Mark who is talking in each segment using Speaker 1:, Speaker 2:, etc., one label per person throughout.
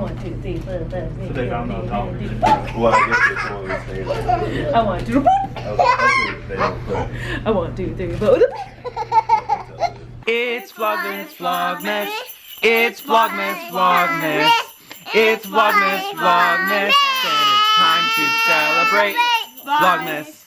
Speaker 1: 1, 2, 3, 4, 5, 6, 7, 8, 9, 10, 11, 12.
Speaker 2: Well, I guess they totally say that.
Speaker 1: I want to. I want 2, 3, 4.
Speaker 3: It's Vlogmas, Vlogmas. It's Vlogmas, Vlogmas. It's Vlogmas, Vlogmas. And it's time to celebrate Vlogmas.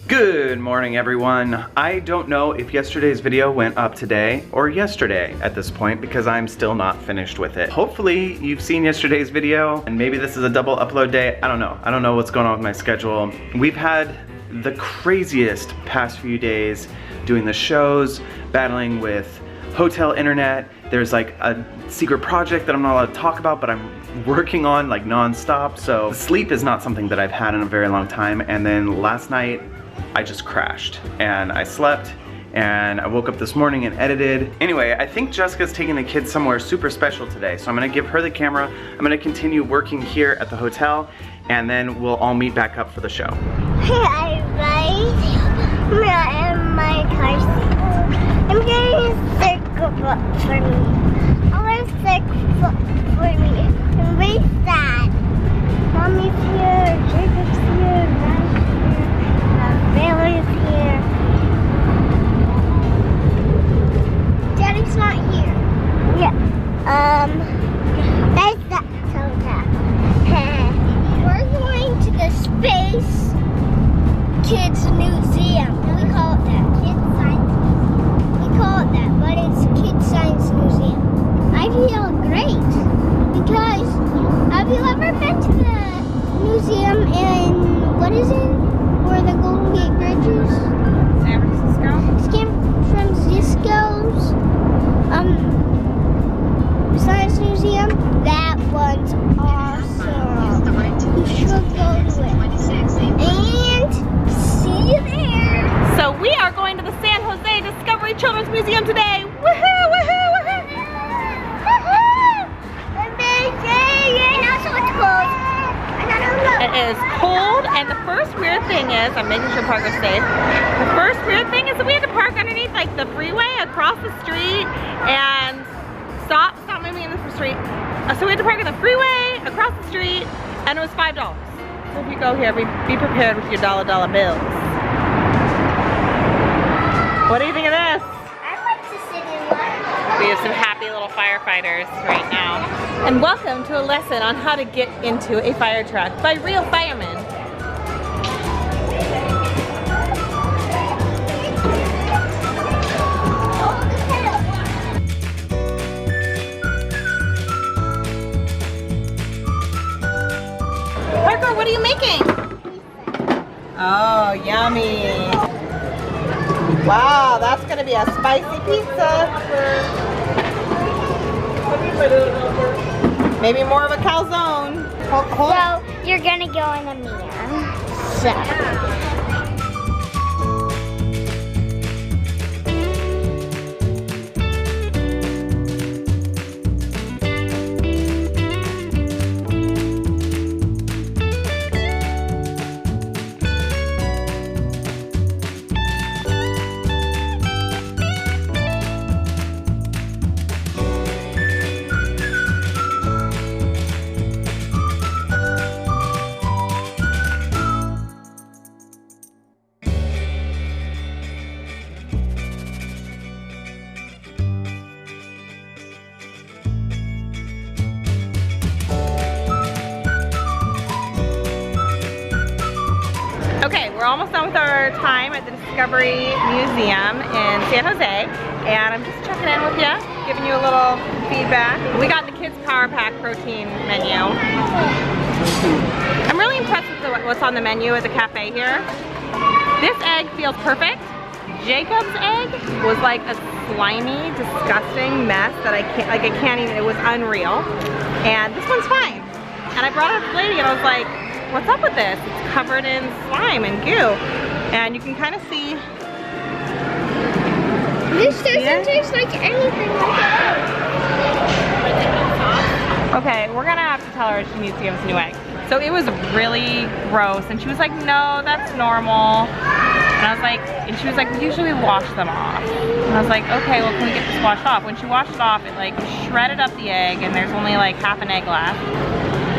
Speaker 3: Good morning, everyone. I don't know if yesterday's video went up today or yesterday at this point because I'm still not finished with it. Hopefully you've seen yesterday's video and maybe this is a double upload day. I don't know. I don't know what's going on with my schedule. We've had the craziest past few days doing the shows, battling with hotel internet. There's like a secret project that I'm not allowed to talk about, but I'm working on like non-stop. So sleep is not something that I've had in a very long time. And then last night, I just crashed and I slept and I woke up this morning and edited. Anyway, I think Jessica's taking the kids somewhere super special today. So I'm gonna give her the camera. I'm gonna continue working here at the hotel and then we'll all meet back up for the show.
Speaker 4: Hi, everybody. I'm in my car seat. I'm getting a circle book for me. I want a circle book for me. I'm very sad. Mommy's here, Jacob's here, Dad's here, Bailey's here. Daddy's not here. Yeah. That's that hotel. We're going to the Space Kids Museum. We call it that. Kids Science Museum. We call it that, but it's Kids Science Museum. I feel great because have you ever been to the museum in, what is it? Where the Golden Gate Bridge is? San Francisco? San Francisco's Science Museum. That one's awesome. You should go to it. And see you there.
Speaker 1: So we are going to the San Jose Discovery Children's Museum today. Woohoo, woohoo, woohoo.
Speaker 4: Amazing. And also it's cold.
Speaker 1: It is cold, and the first weird thing is, I'm making sure Parker's safe. The first weird thing is that we had to park underneath like the freeway across the street and stop moving in the street. So we had to park on the freeway across the street, and it was $5. So if you go here, be prepared with your dollar bills. What do you think of this?
Speaker 4: I'd like to sit in one.
Speaker 1: We have some happy little firefighters right now. And welcome to a lesson on how to get into a fire truck by real firemen. Parker, what are you making? Oh, yummy. Wow, that's gonna be a spicy pizza. Maybe more of a calzone.
Speaker 4: So you're gonna go in a mirror. So.
Speaker 1: Okay, we're almost done with our time at the Discovery Museum in San Jose, and I'm just checking in with you, giving you a little feedback. We got the kids' Power Pack protein menu. I'm really impressed with what's on the menu at the cafe here. This egg feels perfect. Jacob's egg was like a slimy, disgusting mess that I can't even, it was unreal. And this one's fine. And I brought it up to the lady and I was like, what's up with this? It's covered in slime and goo. And you can kind of see.
Speaker 4: This doesn't taste like anything like that.
Speaker 1: Okay, we're gonna have to tell her she needs to give us a new egg. So it was really gross and she was like, no, that's normal. And I was like, and she was like, usually we wash them off. And I was like, okay, well, can we get this washed off? When she washed it off, it like shredded up the egg, and there's only like half an egg left.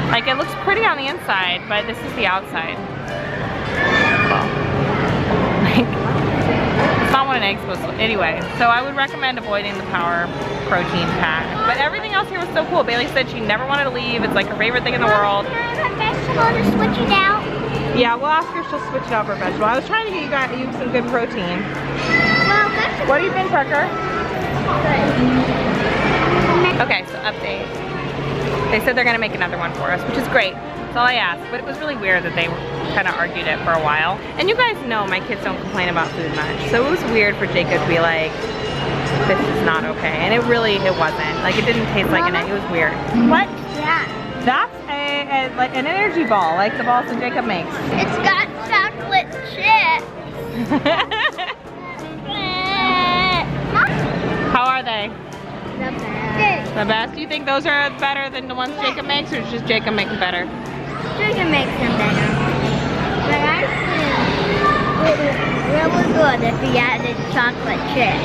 Speaker 1: Like, it looks pretty on the inside, but this is the outside. Like, it's not what an egg's supposed to look. Anyway, so I would recommend avoiding the Power Protein pack. But everything else here was so cool. Bailey said she never wanted to leave. It's like her favorite thing in the world.
Speaker 4: Can I have a vegetable to switch it out?
Speaker 1: Yeah, we'll ask her if she'll switch it out for a vegetable. I was trying to get you some good protein.
Speaker 4: Well, vegetable.
Speaker 1: What do you think, Parker? Okay, so update. They said they're gonna make another one for us, which is great. That's all I asked. But it was really weird that they kind of argued it for a while. And you guys know my kids don't complain about food much. So it was weird for Jacob to be like, this is not okay. And it wasn't. Like, it didn't taste like an egg. It was weird. What?
Speaker 4: Yeah.
Speaker 1: That's like an energy ball, like the balls that Jacob makes.
Speaker 4: It's got chocolate chips.
Speaker 1: How are they?
Speaker 4: The best.
Speaker 1: The best? Do you think those are better than the ones Jacob makes, or is just Jacob making better?
Speaker 4: Jacob makes them better. But I think it was really good if he added chocolate chips.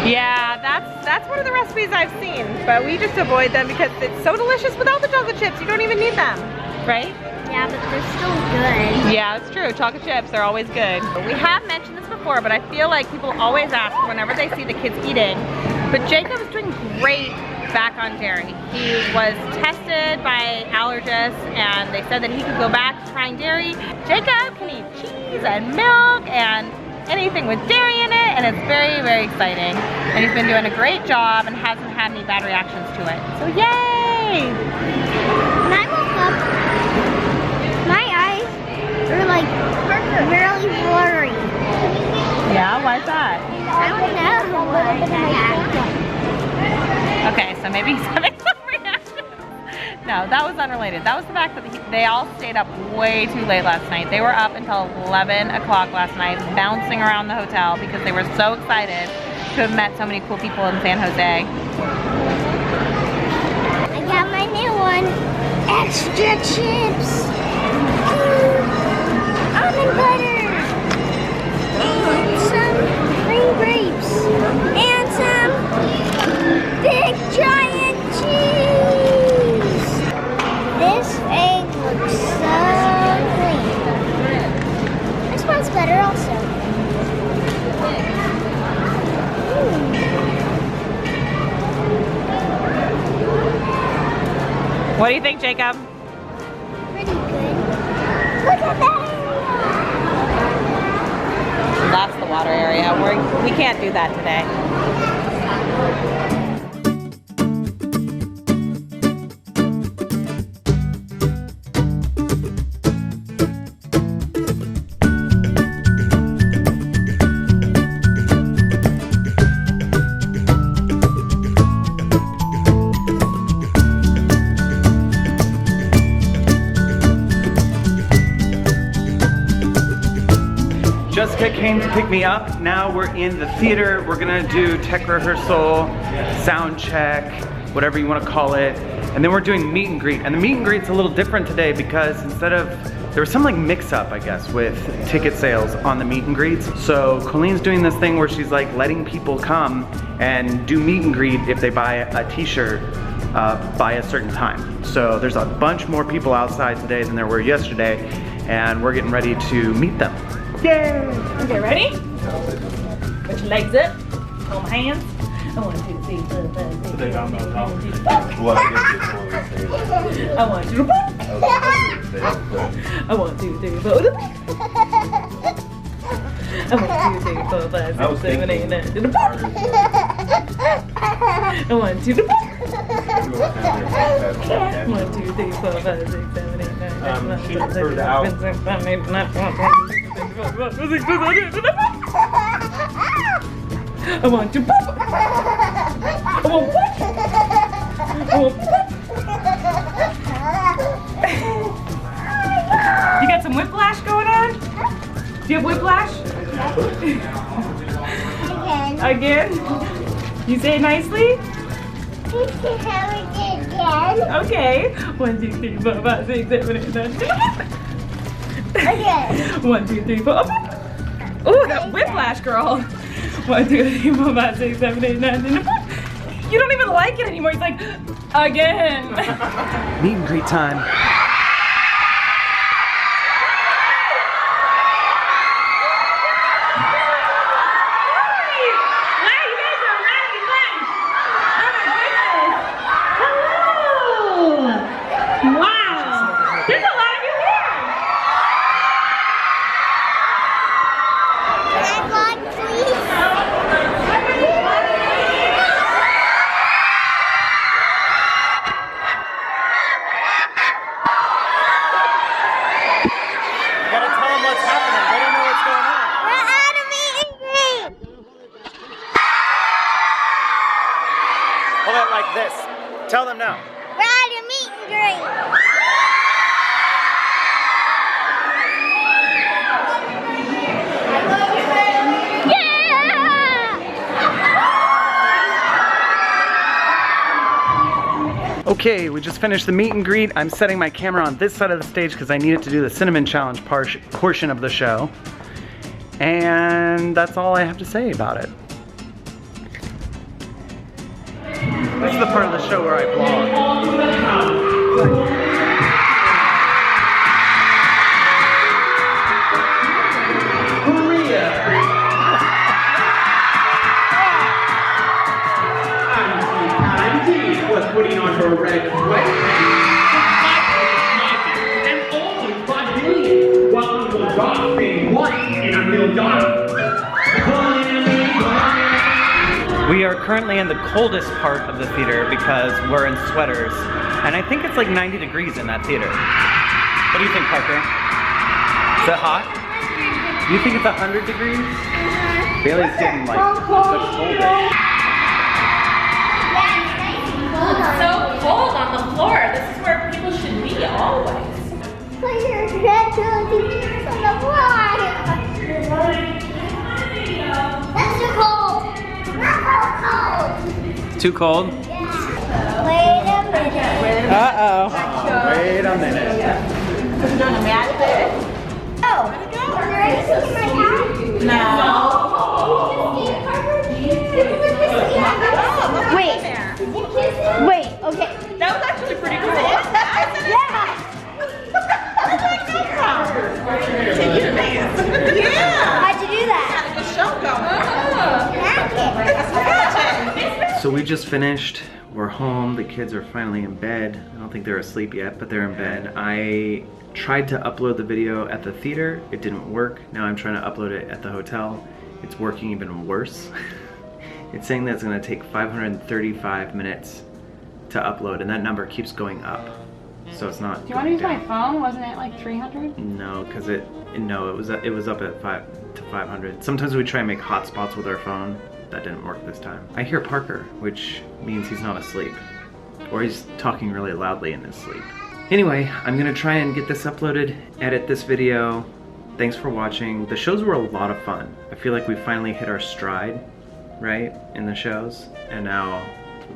Speaker 1: Yeah, that's one of the recipes I've seen, but we just avoid them because it's so delicious without the chocolate chips. You don't even need them, right?
Speaker 4: Yeah, but they're still good.
Speaker 1: Yeah, it's true. Chocolate chips are always good. We have mentioned this before, but I feel like people always ask whenever they see the kids eating. But Jacob's doing great back on dairy. He was tested by allergists, and they said that he could go back to trying dairy. Jacob can eat cheese and milk and anything with dairy in it, and it's very, very exciting. And he's been doing a great job and hasn't had any bad reactions to it. So yay!
Speaker 4: When I woke up, my eyes were like really blurry.
Speaker 1: Yeah, why's that?
Speaker 4: I don't know why that happened.
Speaker 1: Okay, so maybe he's having some reaction. No, that was unrelated. That was the fact that they all stayed up way too late last night. They were up until 11 o'clock last night, bouncing around the hotel because they were so excited to have met so many cool people in San Jose.
Speaker 4: I got my new one. Extra chips. Almond butter. And some green grapes. And some big giant cheese. This egg looks so clean. This one's better also.
Speaker 1: What do you think, Jacob?
Speaker 4: Pretty good. Look at that.
Speaker 1: That's the water area. We can't do that today.
Speaker 3: Jessica came to pick me up. Now we're in the theater. We're gonna do tech rehearsal, sound check, whatever you wanna call it. And then we're doing meet and greet. And the meet and greet's a little different today because instead of, there was some like mix up, I guess, with ticket sales on the meet and greets. So Colleen's doing this thing where she's like letting people come and do meet and greet if they buy a t-shirt by a certain time. So there's a bunch more people outside today than there were yesterday, and we're getting ready to meet them.
Speaker 1: Yay! Okay, ready? Put your legs up. Hold my hands. 1, 2, 3, 4, 5, 6, 7, 8, 9, 10, 11, 12.
Speaker 2: Well, I guess it's one of those things.
Speaker 1: I want you to I want 2, 3, 4. I want 2, 3, 4, 5, 6, 7, 8, 9, 10. I want 2 to 1, 2, 3, 4, 5, 6, 7, 8, 9, 10, 11, 12, 13, 14, 15, 16, 17, 18, 19, 20. I want to pop. I want what? I want what? You got some whiplash going on? Do you have whiplash? Again? You say it nicely? Okay. 1, 2, 3, 4, 5, 6, 7, 8, 9, 10.
Speaker 4: Okay.
Speaker 1: 1, 2, 3, 4. Ooh, that Whiplash girl. 1, 2, 3, 4, 5, 6, 7, 8, 9, 10. You don't even like it anymore. He's like, again.
Speaker 3: Meet and greet time.
Speaker 5: Like this. Tell them now.
Speaker 4: We're at a meet and greet. Yeah!
Speaker 3: Okay, we just finished the meet and greet. I'm setting my camera on this side of the stage because I needed to do the cinnamon challenge portion of the show. And that's all I have to say about it. This is the part of the show where I vlog.
Speaker 2: Was putting on her red sweater. And always 5 billion. Welcome to the rock being white in a real dark.
Speaker 3: We are currently in the coldest part of the theater because we're in sweaters. And I think it's like 90 degrees in that theater. What do you think, Parker? Is it hot? Do you think it's 100 degrees? Bailey's getting like the coldest.
Speaker 1: It's so cold on the floor. This is where people should be always.
Speaker 4: Put your red tears on the floor. That's too cold. Not so cold.
Speaker 3: Too cold?
Speaker 4: Yeah. Wait a minute.
Speaker 3: Uh-oh. Wait a minute.
Speaker 4: Oh. Is there anything in my hat?
Speaker 1: No.
Speaker 4: Wait. Wait, okay.
Speaker 1: That was actually pretty cool.
Speaker 4: Yeah. How'd you do that?
Speaker 3: So we just finished. We're home. The kids are finally in bed. I don't think they're asleep yet, but they're in bed. I tried to upload the video at the theater. It didn't work. Now I'm trying to upload it at the hotel. It's working even worse. It's saying that it's gonna take 535 minutes to upload, and that number keeps going up. So it's not.
Speaker 1: Do you want to use my phone? Wasn't it like 300?
Speaker 3: No, because it was up at 500. Sometimes we try and make hotspots with our phone. That didn't work this time. I hear Parker, which means he's not asleep. Or he's talking really loudly in his sleep. Anyway, I'm gonna try and get this uploaded, edit this video. Thanks for watching. The shows were a lot of fun. I feel like we finally hit our stride, right, in the shows, and now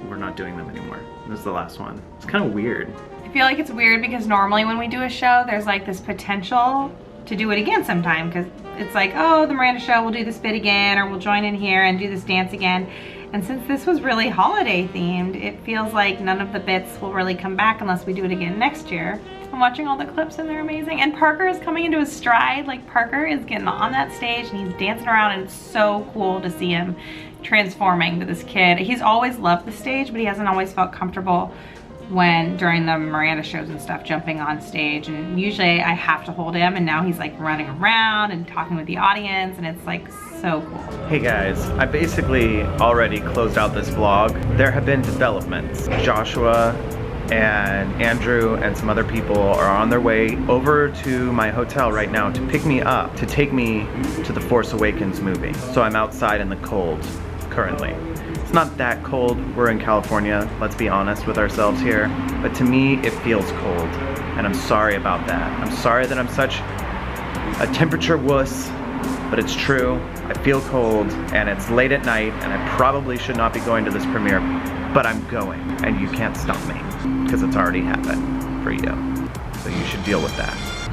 Speaker 3: we're not doing them anymore. This is the last one. It's kind of weird.
Speaker 1: I feel like it's weird because normally when we do a show, there's like this potential to do it again sometime, because it's like, oh, the Miranda show, we'll do this bit again, or we'll join in here and do this dance again. And since this was really holiday themed, it feels like none of the bits will really come back unless we do it again next year. I'm watching all the clips and they're amazing. And Parker is coming into his stride. Like, Parker is getting on that stage and he's dancing around, and it's so cool to see him transforming to this kid. He's always loved the stage, but he hasn't always felt comfortable during the Miranda shows and stuff, jumping on stage. And usually I have to hold him, and now he's like running around and talking with the audience, and it's like so cool.
Speaker 3: Hey guys, I basically already closed out this vlog. There have been developments. Joshua and Andrew and some other people are on their way over to my hotel right now to pick me up, to take me to the Force Awakens movie. So I'm outside in the cold currently. It's not that cold. We're in California, let's be honest with ourselves here. But to me, it feels cold. And I'm sorry about that. I'm sorry that I'm such a temperature wuss, but it's true. I feel cold, and it's late at night, and I probably should not be going to this premiere, but I'm going, and you can't stop me, because it's already happened for you. So you should deal with that.